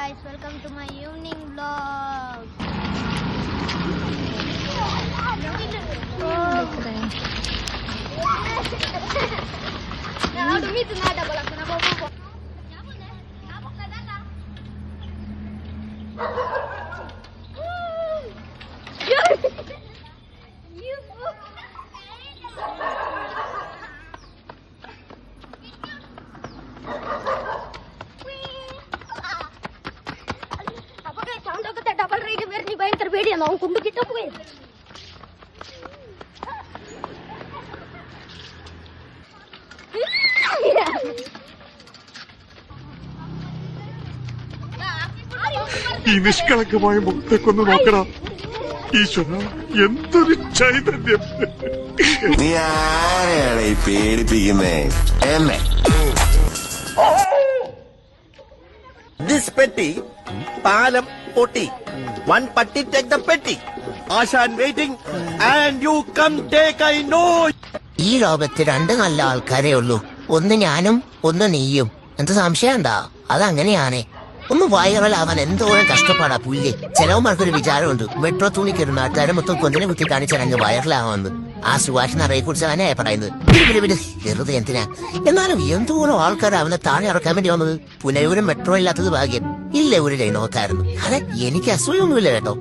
guys, welcome to my evening vlog. ഈ നിഷ്കളങ്കമായ മുഖത്തേക്കൊന്ന് നോക്കണം. ഈശ്വര, എന്തൊരു ചൈതന്യം! നീ ആരെയാണ് ഈ പേടിപ്പിക്കുന്നേ? എന്നെ ദിസ് പെട്ടി പാലം പൊട്ടി. വൺ പട്ടി ടേക്ക് ദ പെട്ടി. ആശാൻ waiting and you come take. I know. ഈ ലോകത്ത് രണ്ട് നല്ല ആൾക്കാരേ ഉള്ളൂ. ഒന്ന് ഞാനും ഒന്ന് നീയും. എന്ത് സംശയം എന്താ? അതങ്ങനെയാണ്. ഒന്ന് വൈറലാവാൻ എന്തോരം കഷ്ടപ്പാടാ പുല്ല്. ചിലവന്മാർക്കൊരു വിചാരമുണ്ട്, മെട്രോ തൂണിക്കൊരു നാട്ടുകാരെ മൊത്തം കൊന്നിനെ കുത്തി കാണിച്ചാൽ വൈറലാവാന്ന്. ആ സുഭാഷ് നിറയെ കുറിച്ച് അവനെ പറയുന്നത്. വെറുതെ എന്തിനാ? എന്നാലും എന്തോരം ആൾക്കാർ അവനെ താഴെ ഇറക്കാൻ വേണ്ടി വന്നത്. പുനയൂരും മെട്രോ ഇല്ലാത്തത് ഭാഗ്യം. ഇല്ല ഒരു നോക്കായിരുന്നു. അതെ, എനിക്ക് അസൂയൊന്നുമില്ല കേട്ടോ.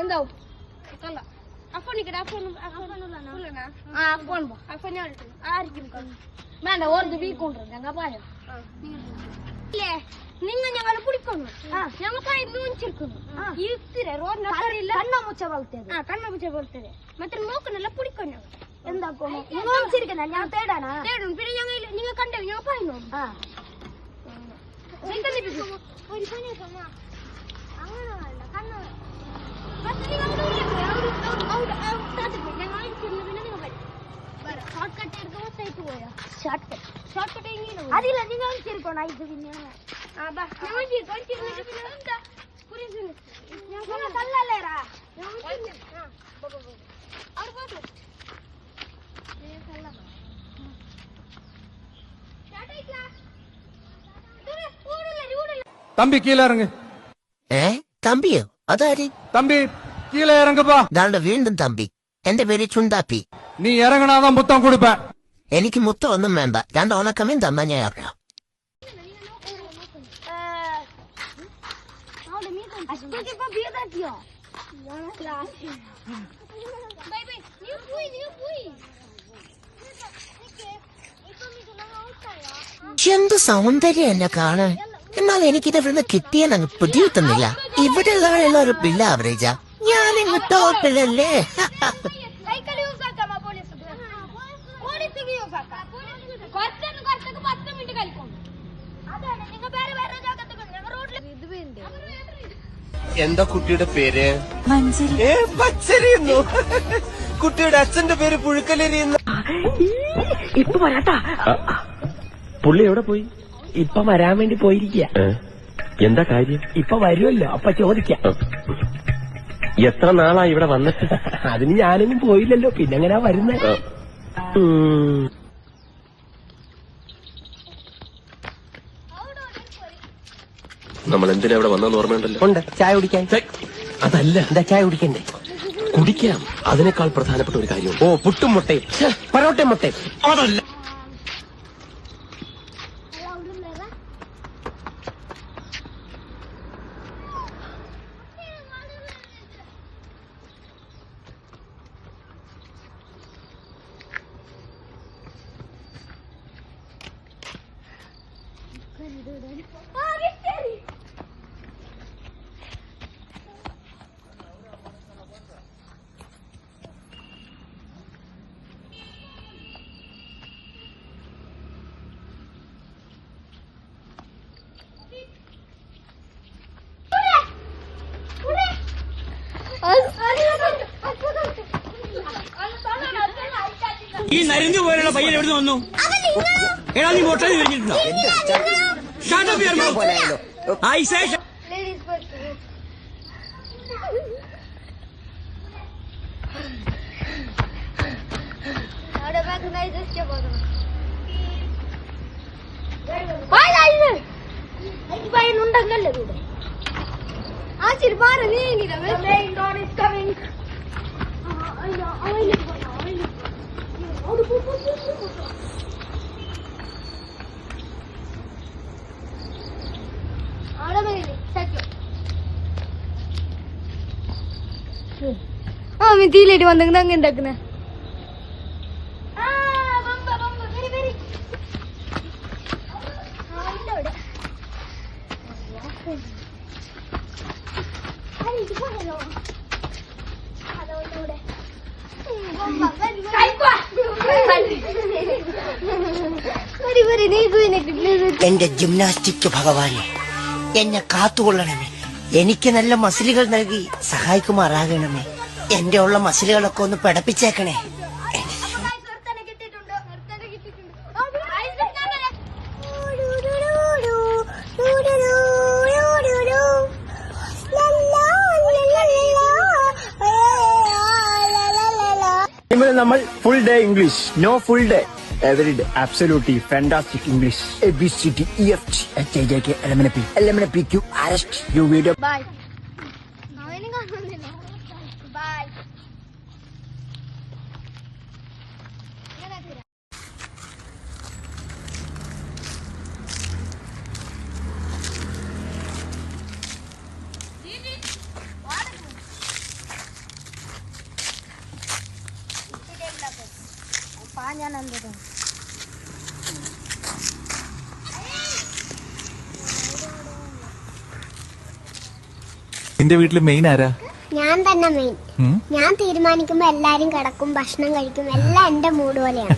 എന്താവും വേണ്ട ഓർത്ത് വീക്കൊണ്ടു ഞങ്ങൾ പായ ഇല്ലേ നിങ്ങൾ ഞങ്ങളെ പിടിക്കുന്നു. ഞങ്ങൾ പായിരിക്കുന്നു. കണ്ണമുച്ച പോലത്തെ മറ്റേ നോക്കണല്ല പിടിക്കും. ഞങ്ങൾ എന്താ ഞാൻ തേടാനാ തേടും. പിന്നെ ഞങ്ങൾ നിങ്ങൾ കണ്ടോ ഞങ്ങൾ പായുന്നു. അതില്ല നിങ്ങൾ ചിരിക്കണോ? ഇത് പിന്നെ കല്ലല്ലേറാ தம்பி கீழே இறங்கு. തമ്പിയോ? അതാര്? தம்பி கீழே இறங்குப்பா. ദാണ്ട വീണ്ടും തമ്പി. എന്റെ പേര് ചുണ്ടാപ്പി. நீ இறங்கினாதான் முத்தம் கொடுப்பேன். എനിക്ക് മുത്തം ഒന്നും വേണ്ട. രണ്ട് ഉണക്കമീൻ തന്നാ ഞാൻ അറിയാം. എന്ത് സൗന്ദര്യം എന്നെ കാണാൻ. എന്നാൽ എനിക്കിത് ഇവിടുന്ന് കിട്ടിയാൽ അങ്ങ് പിടികിട്ടുന്നില്ല. ഇവിടെ ഉള്ളവരെല്ലാവരും ബില്ല ആവറേജാ. ഞാനിങ്ങ് ടോപ്പിലല്ലേ. എന്താ കുട്ടിയുടെ പേര്? പച്ചരിയുന്നു. കുട്ടിയുടെ അച്ഛന്റെ പേര് പുഴുക്കലരിയുന്നു. ഇപ്പൊ വരാട്ടാ. പുള്ളി എവിടെ പോയി? ഇപ്പൊ വരാൻ വേണ്ടി പോയിരിക്കുക. എന്താ കാര്യം? ഇപ്പൊ വരുമല്ലോ, അപ്പൊ ചോദിക്കാം. എത്ര നാളാ ഇവിടെ വന്നിട്ട്? അതിന് ഞാനൊന്നും പോയില്ലല്ലോ, പിന്നെങ്ങനാ വരുന്നത്? നമ്മൾ എന്തിനാ ഇവിടെ വന്നെന്ന് ഓർമ്മയുണ്ടല്ലോ? ഉണ്ട്. ചായ കുടിക്കാൻ. അതല്ല. എന്താ ചായ കുടിക്കണ്ടേ? കുടിക്കാം. അതിനേക്കാൾ പ്രധാനപ്പെട്ട ഒരു കാര്യം. ഓ, പുട്ടും മുട്ടയും പൊറോട്ടയും മുട്ടയും. അതല്ല. ഈ നരിഞ്ഞു പോലുള്ള പയ്യൻ എവിടെ വന്നു? എടാ നീ പൊട്ടൽ കഴിഞ്ഞിട്ടുണ്ടോ? ഉണ്ടല്ലേ ആ ചിരിപ്പാറ നീ തീയിലേറ്റ് വന്നെങ്കിൽ അങ്ങ് ഉണ്ടാക്കുന്ന എന്റെ ജിംനാസ്റ്റിക് ഭഗവാനെ എന്നെ കാത്തുകൊള്ളണമേ. എനിക്ക് നല്ല മസിലുകൾ നൽകി സഹായിക്കുമാറാകണമേ. എന്റെ ഉള്ള മസിലുകളൊക്കെ ഒന്ന് പിടപ്പിച്ചേക്കണേ. നമ്മൾ full day English, no full day, every day, absolutely fantastic English. ABCDEFGHIJK LMNP Q RST U V W. Bye. Bye. ഞാൻ എന്തോ നിന്റെ വീട്ടില് മെയിൻ ആരാ? ഞാൻ തന്നെ മെയിൻ. ഞാൻ തീരുമാനിക്കുമ്പോ എല്ലാരും കിടക്കും, ഭക്ഷണം കഴിക്കും, എല്ലാം എന്റെ മൂഡ് പോലെയാണ്.